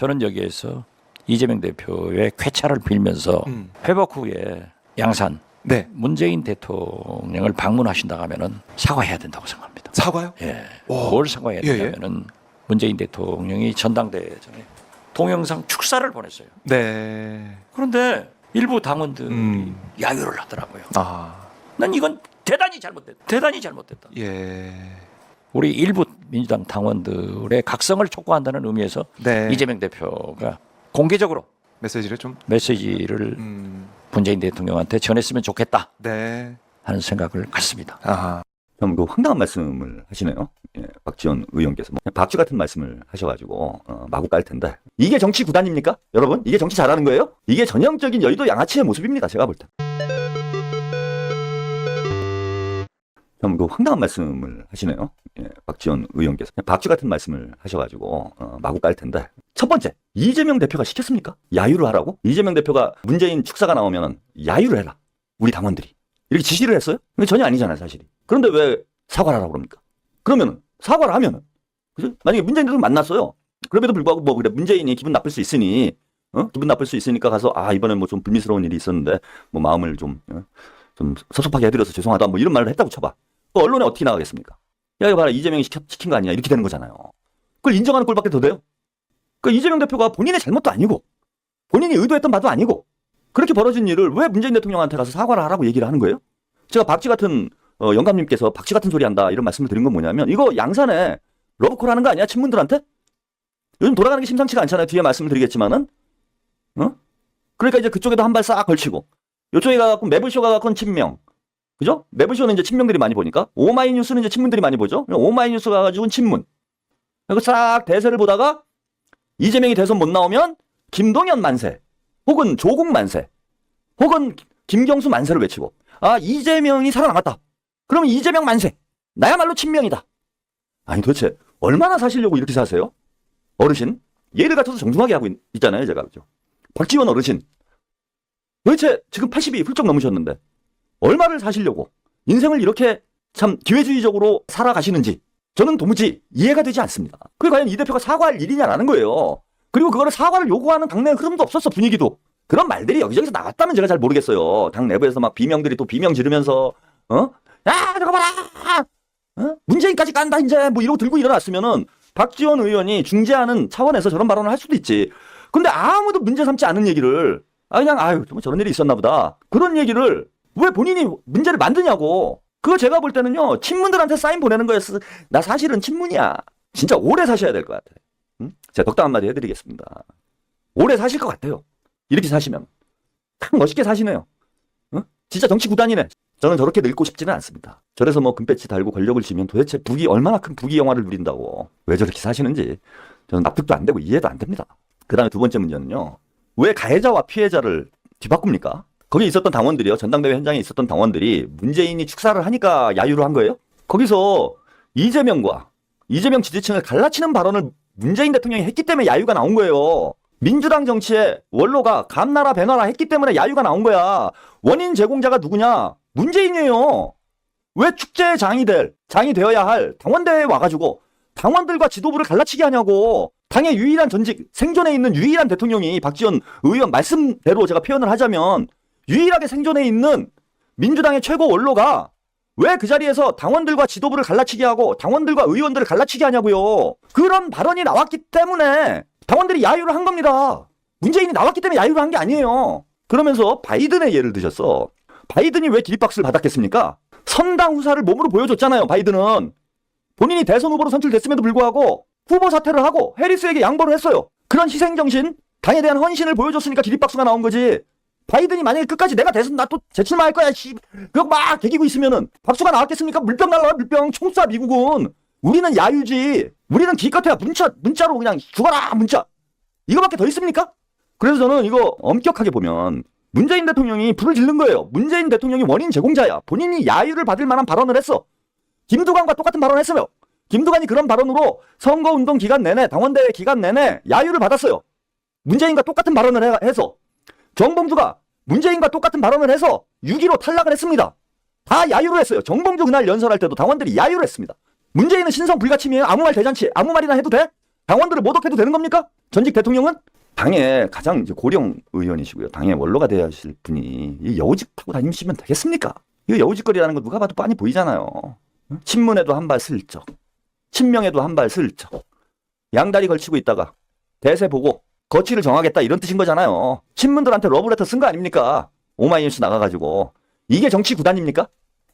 저는 여기에서 이재명 대표의 쾌차를 빌면서 회복 후에 양산 네. 문재인 대통령을 방문하신다고 하면은 사과해야 된다고 생각합니다. 사과요? 예. 오. 뭘 사과해야 예, 예. 되냐면은 문재인 대통령이 전당대회 전에 동영상 축사를 보냈어요. 네. 그런데 일부 당원들이 야유를 하더라고요. 아. 난 이건 대단히 잘못됐다. 대단히 잘못됐다. 예. 우리 일부 민주당 당원들의 각성을 촉구한다는 의미에서 네. 이재명 대표가 공개적으로 메시지를 좀 메시지를 문재인 대통령한테 전했으면 좋겠다 네. 하는 생각을 갖습니다. 아하. 참 그 황당한 말씀을 하시네요. 예, 박지원 의원께서 박쥐 같은 말씀을 하셔가지고 마구 깔 텐데 이게 정치 구단입니까? 여러분 이게 정치 잘하는 거예요? 이게 전형적인 여의도 양아치의 모습입니다. 제가 볼 때. 참 그 황당한 말씀을 하시네요. 예, 박지원 의원께서 박쥐 같은 말씀을 하셔가지고 마구 깔 텐데 첫 번째 이재명 대표가 시켰습니까? 야유를 하라고? 이재명 대표가 문재인 축사가 나오면 야유를 해라. 우리 당원들이 이렇게 지시를 했어요? 근데 전혀 아니잖아요, 사실이. 그런데 왜 사과를 하라고 그럽니까? 그러면 사과를 하면은 그죠? 만약에 문재인 대통령 만났어요. 그럼에도 불구하고 뭐 그래 문재인이 기분 나쁠 수 있으니 기분 나쁠 수 있으니까 가서 이번에 뭐 좀 불미스러운 일이 있었는데 뭐 마음을 좀 섭섭하게 해드려서 죄송하다 뭐 이런 말을 했다고 쳐봐. 그 언론에 어떻게 나가겠습니까? 야 이거 봐라 이재명이 시킨 거 아니냐 이렇게 되는 거잖아요. 그걸 인정하는 꼴밖에 더 돼요? 그 이재명 대표가 본인의 잘못도 아니고 본인이 의도했던 바도 아니고 그렇게 벌어진 일을 왜 문재인 대통령한테 가서 사과를 하라고 얘기를 하는 거예요? 제가 박쥐 같은 영감님께서 박쥐 같은 소리 한다 이런 말씀을 드린 건 뭐냐면 이거 양산에 러브콜 하는 거 아니야? 친문들한테? 요즘 돌아가는 게 심상치가 않잖아요. 뒤에 말씀을 드리겠지만은 그러니까 이제 그쪽에도 한 발 싹 걸치고 이쪽에 가갖고 매블쇼 가갖고는 친명 그죠? 매블쇼는 이제 친명들이 많이 보니까 오마이뉴스는 이제 친문들이 많이 보죠. 오마이뉴스 가가지고는 친문 그리고 싹 대세를 보다가 이재명이 대선 못 나오면 김동연 만세 혹은 조국 만세 혹은 김경수 만세를 외치고 이재명이 살아남았다. 그러면 이재명 만세. 나야말로 친명이다. 아니 도대체 얼마나 사시려고 이렇게 사세요? 어르신. 예를 갖춰서 정중하게 하고 있잖아요. 제가. 그죠? 박지원 어르신. 도대체 지금 80이 훌쩍 넘으셨는데 얼마를 사시려고 인생을 이렇게 참 기회주의적으로 살아가시는지 저는 도무지 이해가 되지 않습니다. 그게 과연 이 대표가 사과할 일이냐라는 거예요. 그리고 그거를 사과를 요구하는 당내 흐름도 없었어. 분위기도. 그런 말들이 여기저기서 나왔다면 제가 잘 모르겠어요. 당 내부에서 막 비명들이 또 비명 지르면서 야 저거 봐라 문재인까지 깐다 이제 뭐 이러고 들고 일어났으면은 박지원 의원이 중재하는 차원에서 저런 발언을 할 수도 있지. 근데 아무도 문제 삼지 않은 얘기를 그냥 뭐 저런 일이 있었나 보다 그런 얘기를 왜 본인이 문제를 만드냐고. 그거 제가 볼 때는요 친문들한테 사인 보내는 거였어. 나 사실은 친문이야. 진짜 오래 사셔야 될 것 같아. 제가 덕담 한마디 해드리겠습니다. 오래 사실 것 같아요. 이렇게 사시면 참 멋있게 사시네요. 진짜 정치 구단이네. 저는 저렇게 늙고 싶지는 않습니다. 저래서 뭐 금배지 달고 권력을 쥐면 도대체 얼마나 큰 부귀 영화를 누린다고 왜 저렇게 사시는지 저는 납득도 안 되고 이해도 안 됩니다. 그 다음에 두 번째 문제는요. 왜 가해자와 피해자를 뒤바꿉니까? 거기 있었던 당원들이요. 전당대회 현장에 있었던 당원들이 문재인이 축사를 하니까 야유를 한 거예요? 거기서 이재명 지지층을 갈라치는 발언을 문재인 대통령이 했기 때문에 야유가 나온 거예요. 민주당 정치에 원로가 감나라 배나라 했기 때문에 야유가 나온 거야. 원인 제공자가 누구냐? 문재인이에요. 왜 축제의 장이 되어야 할 당원대회에 와가지고 당원들과 지도부를 갈라치게 하냐고. 당의 유일한 전직 생존해 있는 유일한 대통령이 박지원 의원 말씀대로 제가 표현을 하자면 유일하게 생존해 있는 민주당의 최고 원로가 왜 그 자리에서 당원들과 지도부를 갈라치게 하고 당원들과 의원들을 갈라치게 하냐고요. 그런 발언이 나왔기 때문에 당원들이 야유를 한 겁니다. 문재인이 나왔기 때문에 야유를 한 게 아니에요. 그러면서 바이든의 예를 드셨어. 바이든이 왜 기립박수를 받았겠습니까? 선당 후사를 몸으로 보여줬잖아요. 바이든은. 본인이 대선 후보로 선출됐음에도 불구하고 후보 사퇴를 하고 해리스에게 양보를 했어요. 그런 희생정신, 당에 대한 헌신을 보여줬으니까 기립박수가 나온 거지. 바이든이 만약에 끝까지 내가 대선 나 또 재출마할 거야 그거 막 개기고 있으면은 박수가 나왔겠습니까? 물병 날라와 물병 총쏴 미국은. 우리는 야유지. 우리는 기껏해야 문자로 그냥 죽어라 문자. 이거밖에 더 있습니까? 그래서 저는 이거 엄격하게 보면 문재인 대통령이 불을 지른 거예요. 문재인 대통령이 원인 제공자야. 본인이 야유를 받을 만한 발언을 했어. 김두관과 똑같은 발언을 했어요. 김두관이 그런 발언으로 선거운동 기간 내내 당원대회 기간 내내 야유를 받았어요. 문재인과 똑같은 발언을 해서. 정봉주가 문재인과 똑같은 발언을 해서 6.15 탈락을 했습니다. 다 야유를 했어요. 정봉주 그날 연설할 때도 당원들이 야유를 했습니다. 문재인은 신성 불가침이에요. 아무 말 대잔치 아무 말이나 해도 돼? 당원들을 모독해도 되는 겁니까? 전직 대통령은? 당의 가장 이제 고령 의원이시고요. 당의 원로가 되어야 하실 분이 이 여우짓 하고 다니시면 되겠습니까? 이거 여우짓거리라는 거 누가 봐도 빤히 보이잖아요. 친문에도 한 발 슬쩍, 친명에도 한 발 슬쩍, 양다리 걸치고 있다가 대세 보고 거취를 정하겠다 이런 뜻인 거잖아요. 친문들한테 러브레터 쓴 거 아닙니까? 오마이뉴스 나가가지고. 이게 정치 구단입니까?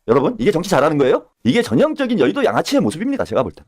여러분, 이게 정치 잘하는 거예요? 이게 전형적인 여의도 양아치의 모습입니다. 제가 볼 때.